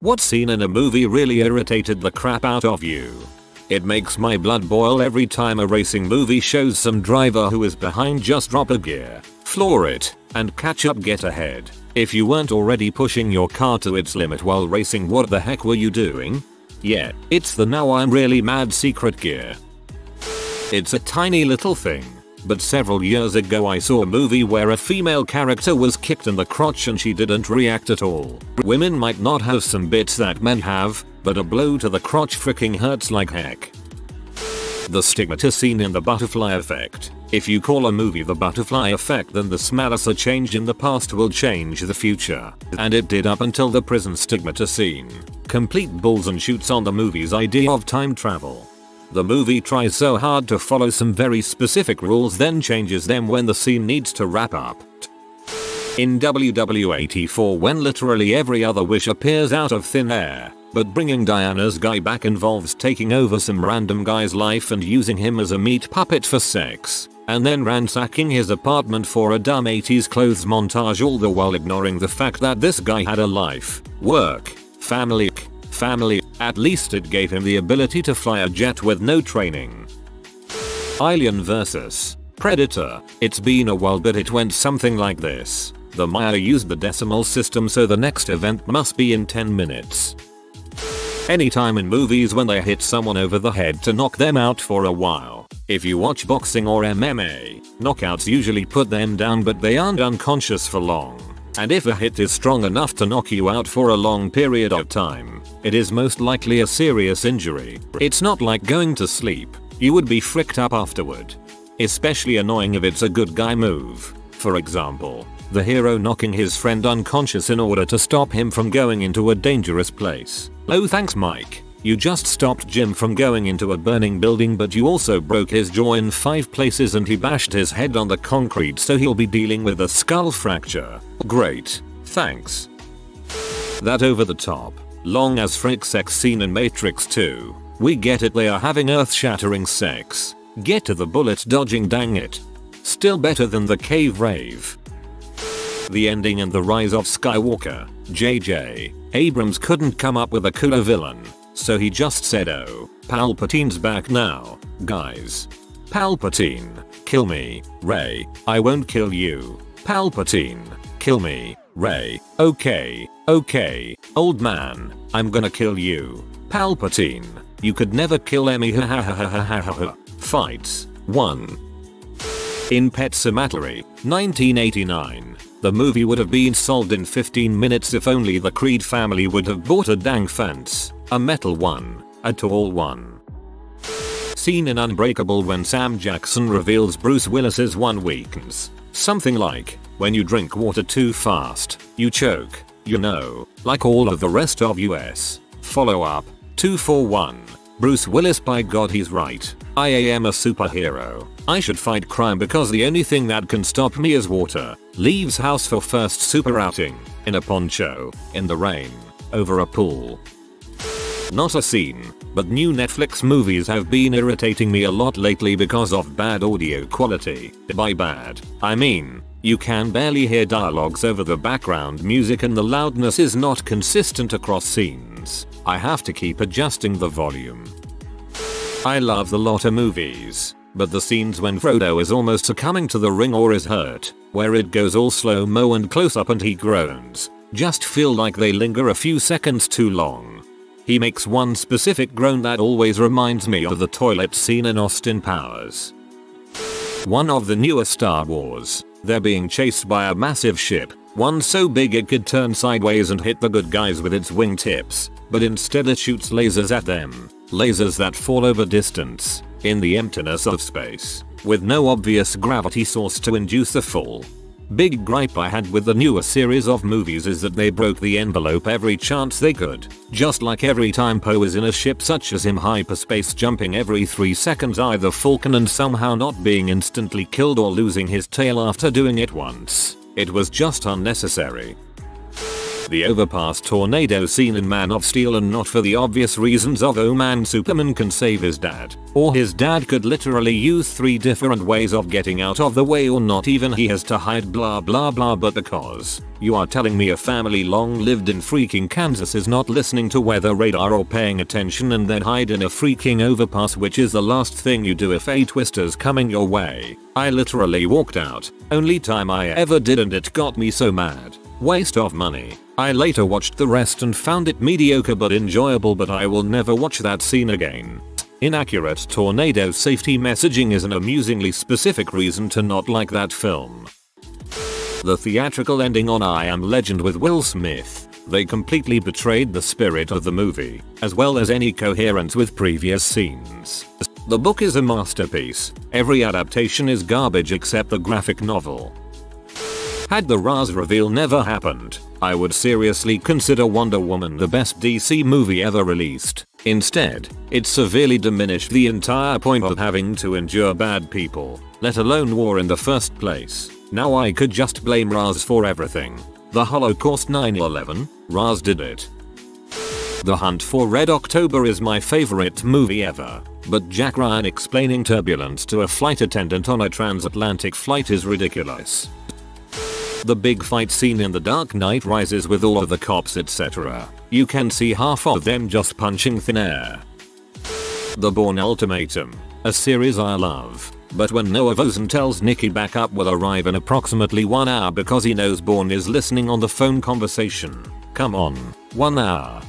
What scene in a movie really irritated the crap out of you? It makes my blood boil every time a racing movie shows some driver who is behind just drop a gear, floor it, and catch up get ahead. If you weren't already pushing your car to its limit while racing, what the heck were you doing? Yeah, it's the now I'm really mad secret gear. It's a tiny little thing, but several years ago I saw a movie where a female character was kicked in the crotch and she didn't react at all. Women might not have some bits that men have, but a blow to the crotch freaking hurts like heck. The stigmata seen in The Butterfly Effect. If you call a movie The Butterfly Effect, then the stigmata changed in the past will change the future. And it did up until the prison stigmata scene. Complete bulls and shoots on the movie's idea of time travel. The movie tries so hard to follow some very specific rules, then changes them when the scene needs to wrap up. In WW84, when literally every other wish appears out of thin air, but bringing Diana's guy back involves taking over some random guy's life and using him as a meat puppet for sex, and then ransacking his apartment for a dumb 80s clothes montage, all the while ignoring the fact that this guy had a life, work, family. At least it gave him the ability to fly a jet with no training. Alien vs. Predator. It's been a while, but it went something like this. The Maya used the decimal system, so the next event must be in 10 minutes. Anytime in movies when they hit someone over the head to knock them out for a while. If you watch boxing or MMA, knockouts usually put them down, but they aren't unconscious for long. And if a hit is strong enough to knock you out for a long period of time, it is most likely a serious injury. It's not like going to sleep. You would be fricked up afterward. Especially annoying if it's a good guy move. For example, the hero knocking his friend unconscious in order to stop him from going into a dangerous place. Oh thanks Mike. You just stopped Jim from going into a burning building, but you also broke his jaw in 5 places and he bashed his head on the concrete, so he'll be dealing with a skull fracture. Great. Thanks. That over the top, long as frick sex scene in Matrix 2. We get it, they are having earth-shattering sex. Get to the bullet dodging, dang it. Still better than the cave rave. The ending in The Rise of Skywalker. J.J. Abrams couldn't come up with a cooler villain, so he just said, oh, Palpatine's back now, guys. Palpatine, kill me, Rey. I won't kill you. Palpatine, kill me, Rey. Okay, old man, I'm gonna kill you. Palpatine, you could never kill Emmy. Fights 1. In Pet Sematary, 1989. The movie would have been solved in 15 minutes if only the Creed family would have bought a dang fence. A metal one. A tall one. Scene in Unbreakable when Sam Jackson reveals Bruce Willis's one weakness. Something like, when you drink water too fast, you choke, you know, like all of the rest of us. Follow up, 241. Bruce Willis, by God he's right. I am a superhero. I should fight crime because the only thing that can stop me is water. Leaves house for first super outing. In a poncho. In the rain. Over a pool. Not a scene, but new Netflix movies have been irritating me a lot lately because of bad audio quality. By bad, I mean, you can barely hear dialogues over the background music and the loudness is not consistent across scenes. I have to keep adjusting the volume. I love the lot of movies, but the scenes when Frodo is almost succumbing to the ring or is hurt, where it goes all slow-mo and close up and he groans, just feel like they linger a few seconds too long. He makes one specific groan that always reminds me of the toilet scene in Austin Powers. One of the newer Star Wars, they're being chased by a massive ship, one so big it could turn sideways and hit the good guys with its wingtips, but instead it shoots lasers at them, lasers that fall over distance, in the emptiness of space, with no obvious gravity source to induce the fall. Big gripe I had with the newer series of movies is that they broke the envelope every chance they could, just like every time Poe is in a ship such as him hyperspace jumping every 3 seconds, either Falcon and somehow not being instantly killed or losing his tail after doing it once. It was just unnecessary. The overpass tornado scene in Man of Steel, and not for the obvious reasons of oh man Superman can save his dad, or his dad could literally use 3 different ways of getting out of the way, or not even he has to hide blah blah blah, but because you are telling me a family long lived in freaking Kansas is not listening to weather radar or paying attention and then hide in a freaking overpass, which is the last thing you do if a twister's coming your way. I literally walked out. Only time I ever did, and it got me so mad. Waste of money. I later watched the rest and found it mediocre but enjoyable, but I will never watch that scene again. Inaccurate tornado safety messaging is an amusingly specific reason to not like that film. The theatrical ending on I Am Legend with Will Smith. They completely betrayed the spirit of the movie, as well as any coherence with previous scenes. The book is a masterpiece. Every adaptation is garbage except the graphic novel. Had the Rise reveal never happened, I would seriously consider Wonder Woman the best DC movie ever released. Instead, it severely diminished the entire point of having to endure bad people, let alone war in the first place. Now I could just blame Rise for everything. The Holocaust, 9/11, Rise did it. The Hunt for Red October is my favorite movie ever, but Jack Ryan explaining turbulence to a flight attendant on a transatlantic flight is ridiculous. The big fight scene in The Dark Knight Rises with all of the cops etc. You can see half of them just punching thin air. The Bourne Ultimatum, a series I love, but when Noah Vosen tells Nikki backup will arrive in approximately 1 hour because he knows Bourne is listening on the phone conversation. Come on, 1 hour.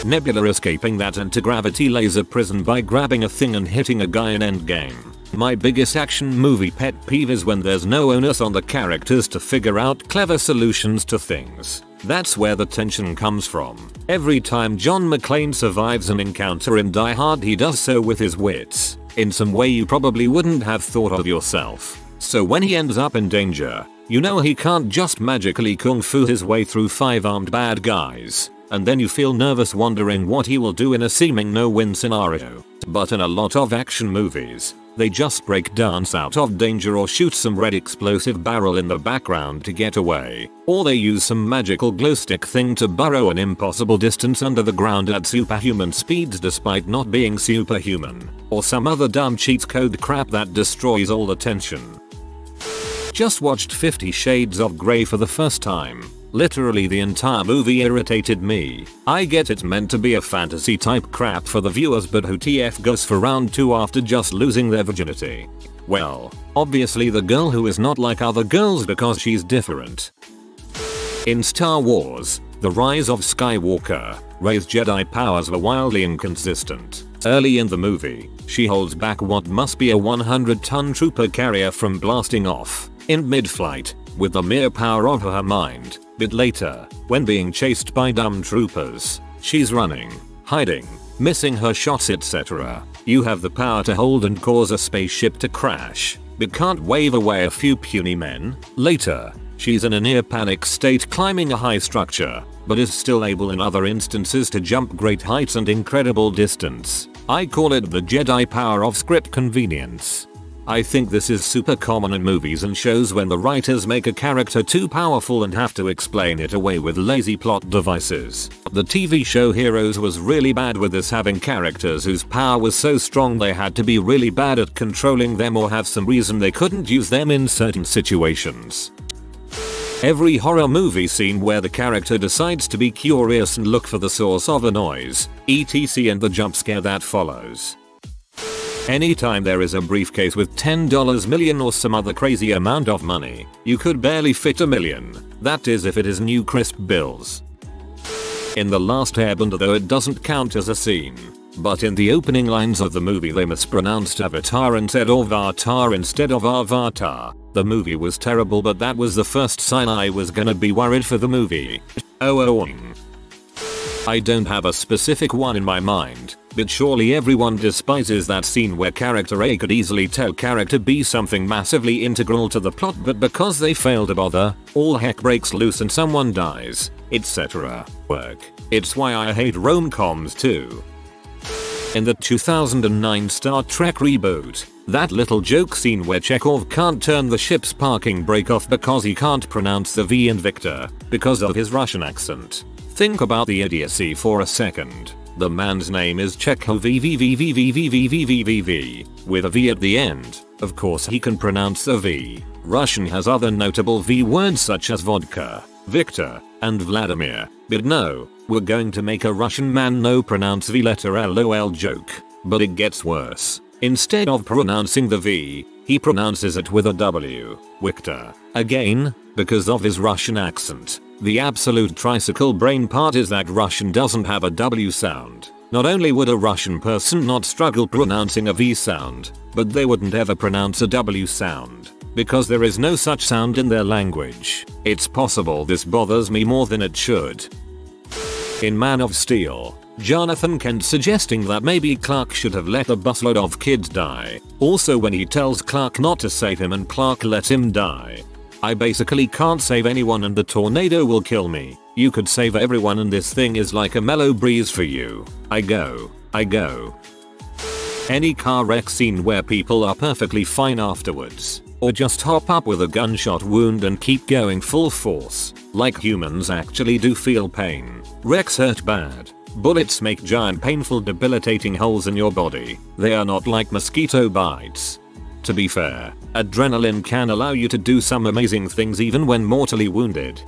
Nebula escaping that anti-gravity laser prison by grabbing a thing and hitting a guy in Endgame. My biggest action movie pet peeve is when there's no onus on the characters to figure out clever solutions to things. That's where the tension comes from. Every time John McClane survives an encounter in Die Hard, he does so with his wits, in some way you probably wouldn't have thought of yourself. So when he ends up in danger, you know he can't just magically kung fu his way through 5 armed bad guys, and then you feel nervous wondering what he will do in a seeming no-win scenario. But in a lot of action movies, they just break dance out of danger or shoot some red explosive barrel in the background to get away, or they use some magical glow stick thing to burrow an impossible distance under the ground at superhuman speeds despite not being superhuman, or some other dumb cheat code crap that destroys all the tension. Just watched 50 Shades of Grey for the first time. Literally the entire movie irritated me. I get it's meant to be a fantasy type crap for the viewers, but who TF goes for round 2 after just losing their virginity? Well, obviously the girl who is not like other girls because she's different. In Star Wars, The Rise of Skywalker, Rey's Jedi powers were wildly inconsistent. Early in the movie, she holds back what must be a 100-ton trooper carrier from blasting off in mid-flight with the mere power of her mind. But later, when being chased by dumb troopers, she's running, hiding, missing her shots etc. You have the power to hold and cause a spaceship to crash, but can't wave away a few puny men. Later, she's in a near panic state climbing a high structure, but is still able in other instances to jump great heights and incredible distance. I call it the Jedi power of script convenience. I think this is super common in movies and shows when the writers make a character too powerful and have to explain it away with lazy plot devices. The TV show Heroes was really bad with this, having characters whose power was so strong they had to be really bad at controlling them or have some reason they couldn't use them in certain situations. Every horror movie scene where the character decides to be curious and look for the source of a noise, etc., and the jump scare that follows. Anytime there is a briefcase with $10 million or some other crazy amount of money, you could barely fit $1 million. That is if it is new crisp bills. In The Last Airbender, though it doesn't count as a scene, but in the opening lines of the movie they mispronounced Avatar and said Avatar instead of Avatar. The movie was terrible, but that was the first sign I was gonna be worried for the movie. I don't have a specific one in my mind, but surely everyone despises that scene where character A could easily tell character B something massively integral to the plot, but because they fail to bother, all heck breaks loose and someone dies, etc. Work. It's why I hate rom-coms too. In the 2009 Star Trek reboot, that little joke scene where Chekhov can't turn the ship's parking brake off because he can't pronounce the V in Victor because of his Russian accent. Think about the idiocy for a second. The man's name is Chekhov with a V at the end. Of course he can pronounce the V. Russian has other notable V words such as vodka, Victor, and Vladimir. But no, we're going to make a Russian man no pronounce V letter LOL joke. But it gets worse. Instead of pronouncing the V, he pronounces it with a W, Victor. Again, because of his Russian accent. The absolute tricycle brain part is that Russian doesn't have a W sound. Not only would a Russian person not struggle pronouncing a V sound, but they wouldn't ever pronounce a W sound. Because there is no such sound in their language. It's possible this bothers me more than it should. In Man of Steel, Jonathan Kent suggesting that maybe Clark should have let a busload of kids die. Also when he tells Clark not to save him and Clark lets him die. I basically can't save anyone and the tornado will kill me. You could save everyone and this thing is like a mellow breeze for you. I go. Any car wreck scene where people are perfectly fine afterwards. Or just hop up with a gunshot wound and keep going full force. Like humans actually do feel pain. Wrecks hurt bad. Bullets make giant painful debilitating holes in your body. They are not like mosquito bites. To be fair, adrenaline can allow you to do some amazing things even when mortally wounded.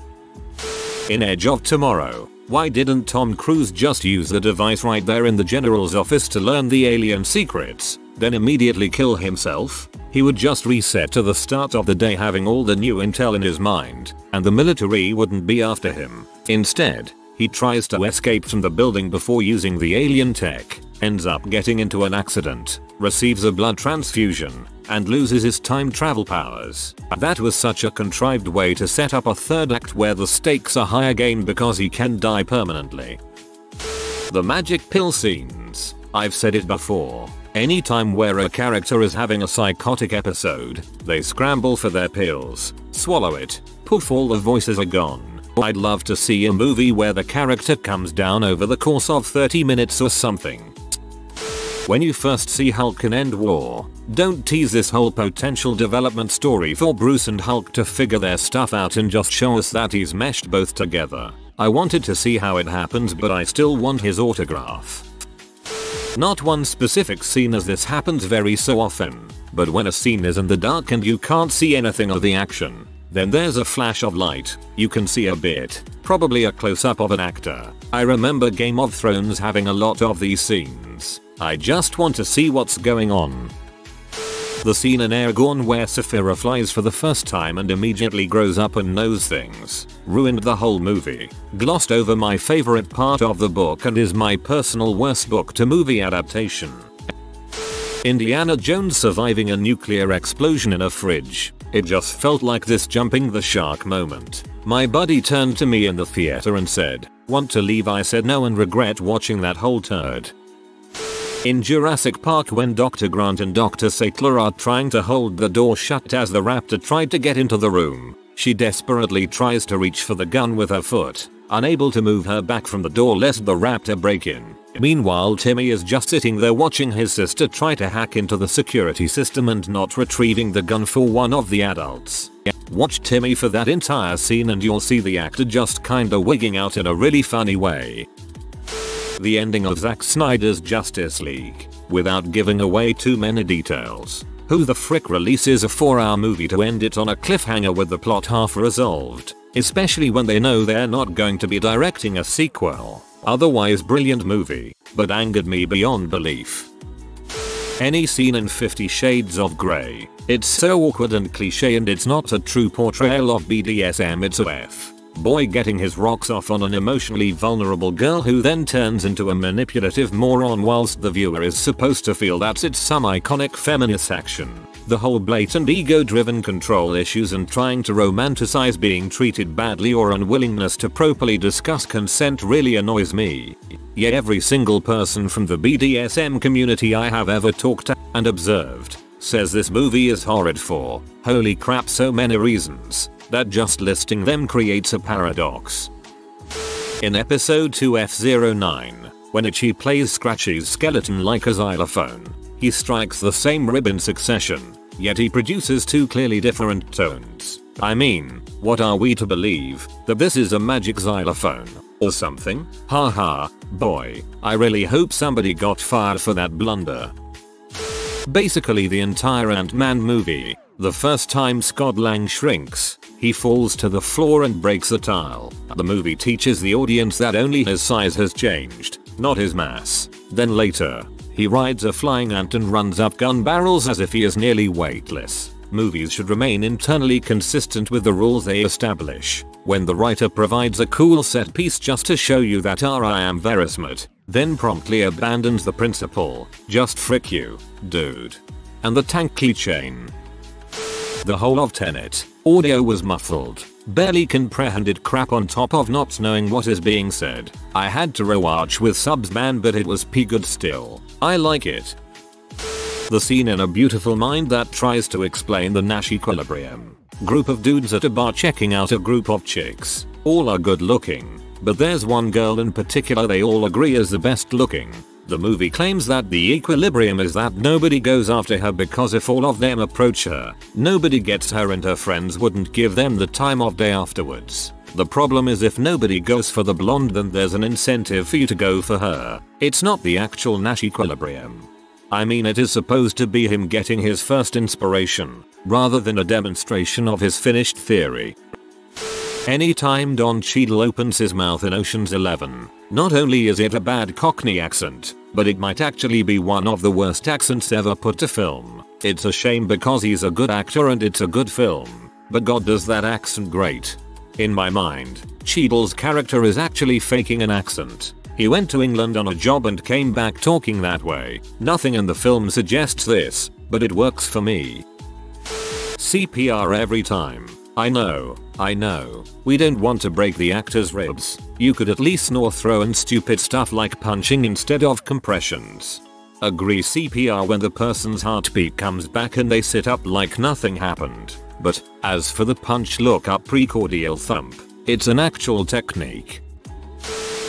In Edge of Tomorrow, why didn't Tom Cruise just use the device right there in the general's office to learn the alien secrets, then immediately kill himself? He would just reset to the start of the day having all the new intel in his mind, and the military wouldn't be after him. Instead, he tries to escape from the building before using the alien tech, ends up getting into an accident, receives a blood transfusion, and loses his time travel powers. That was such a contrived way to set up a third act where the stakes are high again because he can die permanently. The magic pill scenes. I've said it before. Anytime where a character is having a psychotic episode, they scramble for their pills, swallow it, poof, all the voices are gone. I'd love to see a movie where the character comes down over the course of 30 minutes or something. When you first see Hulk in End War, don't tease this whole potential development story for Bruce and Hulk to figure their stuff out and just show us that he's meshed both together. I wanted to see how it happens, but I still want his autograph. Not one specific scene, as this happens very so often, but when a scene is in the dark and you can't see anything of the action, then there's a flash of light, you can see a bit, probably a close-up of an actor. I remember Game of Thrones having a lot of these scenes. I just want to see what's going on. The scene in Aragorn where Saphira flies for the first time and immediately grows up and knows things, ruined the whole movie. Glossed over my favorite part of the book and is my personal worst book to movie adaptation. Indiana Jones surviving a nuclear explosion in a fridge. It just felt like this jumping the shark moment. My buddy turned to me in the theater and said, "Want to leave?" I said no and regret watching that whole turd. In Jurassic Park when Dr. Grant and Dr. Sattler are trying to hold the door shut as the raptor tried to get into the room, she desperately tries to reach for the gun with her foot, unable to move her back from the door lest the raptor break in. Meanwhile, Timmy is just sitting there watching his sister try to hack into the security system and not retrieving the gun for one of the adults. Watch Timmy for that entire scene and you'll see the actor just kinda wigging out in a really funny way. The ending of Zack Snyder's Justice League, without giving away too many details. Who the frick releases a 4-hour movie to end it on a cliffhanger with the plot half resolved, especially when they know they're not going to be directing a sequel? Otherwise brilliant movie, but angered me beyond belief. Any scene in 50 Shades of Grey. It's so awkward and cliche and it's not a true portrayal of BDSM, it's a F. Boy getting his rocks off on an emotionally vulnerable girl who then turns into a manipulative moron whilst the viewer is supposed to feel that it's some iconic feminist action. The whole blatant ego-driven control issues and trying to romanticize being treated badly or unwillingness to properly discuss consent really annoys me. Yet every single person from the BDSM community I have ever talked to and observed says this movie is horrid for, holy crap, so many reasons that just listing them creates a paradox. In episode 2 F09, When Ichi plays Scratchy's skeleton like a xylophone, he strikes the same rib in succession, yet he produces two clearly different tones. I mean, what are we to believe? That this is a magic xylophone or something? Haha, boy, I really hope somebody got fired for that blunder. Basically the entire Ant-Man movie, the first time Scott Lang shrinks, he falls to the floor and breaks a tile. The movie teaches the audience that only his size has changed, not his mass. Then later, he rides a flying ant and runs up gun barrels as if he is nearly weightless. Movies should remain internally consistent with the rules they establish. When the writer provides a cool set piece just to show you that I am very smart, then promptly abandons the principle, just frick you, dude. And the tank keychain. The whole of Tenet, audio was muffled, barely comprehended crap on top of not knowing what is being said. I had to rewatch with subs man, but it was good still. I like it. The scene in A Beautiful Mind that tries to explain the Nash equilibrium. Group of dudes at a bar checking out a group of chicks. All are good looking, but there's one girl in particular they all agree is the best looking. The movie claims that the equilibrium is that nobody goes after her because if all of them approach her, nobody gets her and her friends wouldn't give them the time of day afterwards. The problem is if nobody goes for the blonde, then there's an incentive for you to go for her. It's not the actual Nash equilibrium. I mean, it is supposed to be him getting his first inspiration, rather than a demonstration of his finished theory. Anytime Don Cheadle opens his mouth in Ocean's 11, not only is it a bad Cockney accent, but it might actually be one of the worst accents ever put to film. It's a shame because he's a good actor and it's a good film, but God does that accent great. In my mind, Cheadle's character is actually faking an accent. He went to England on a job and came back talking that way. Nothing in the film suggests this, but it works for me. CPR every time. I know. We don't want to break the actor's ribs. You could at least snore throw and stupid stuff like punching instead of compressions. Agree CPR when the person's heartbeat comes back and they sit up like nothing happened. But, as for the punch look up precordial thump, it's an actual technique.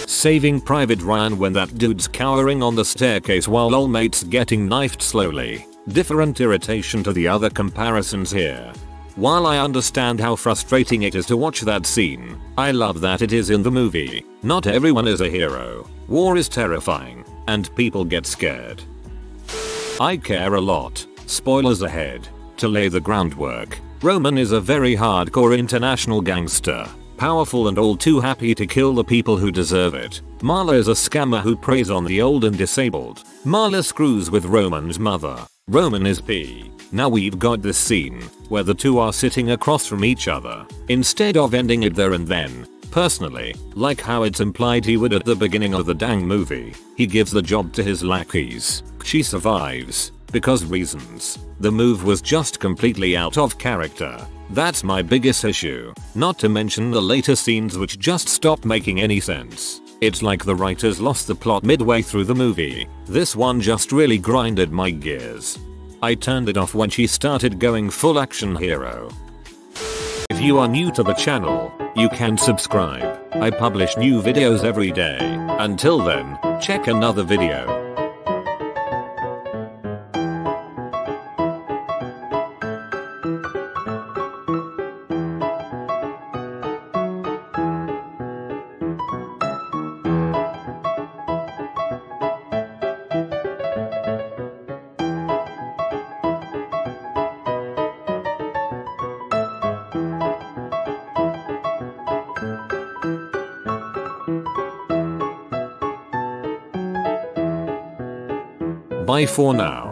Saving Private Ryan when that dude's cowering on the staircase while old mate's getting knifed slowly. Different irritation to the other comparisons here. While I understand how frustrating it is to watch that scene, I love that it is in the movie. Not everyone is a hero. War is terrifying, and people get scared. I care a lot. Spoilers ahead. To lay the groundwork, Roman is a very hardcore international gangster. Powerful and all too happy to kill the people who deserve it. Marla is a scammer who preys on the old and disabled. Marla screws with Roman's mother. Roman is P. Now we've got this scene where the two are sitting across from each other. Instead of ending it there and then, personally, like how it's implied he would at the beginning of the dang movie, he gives the job to his lackeys. She survives. Because reasons. The move was just completely out of character. That's my biggest issue. Not to mention the later scenes which just stopped making any sense. It's like the writers lost the plot midway through the movie. This one just really grinded my gears. I turned it off when she started going full action hero. If you are new to the channel, you can subscribe. I publish new videos every day. Until then, check another video. Bye for now.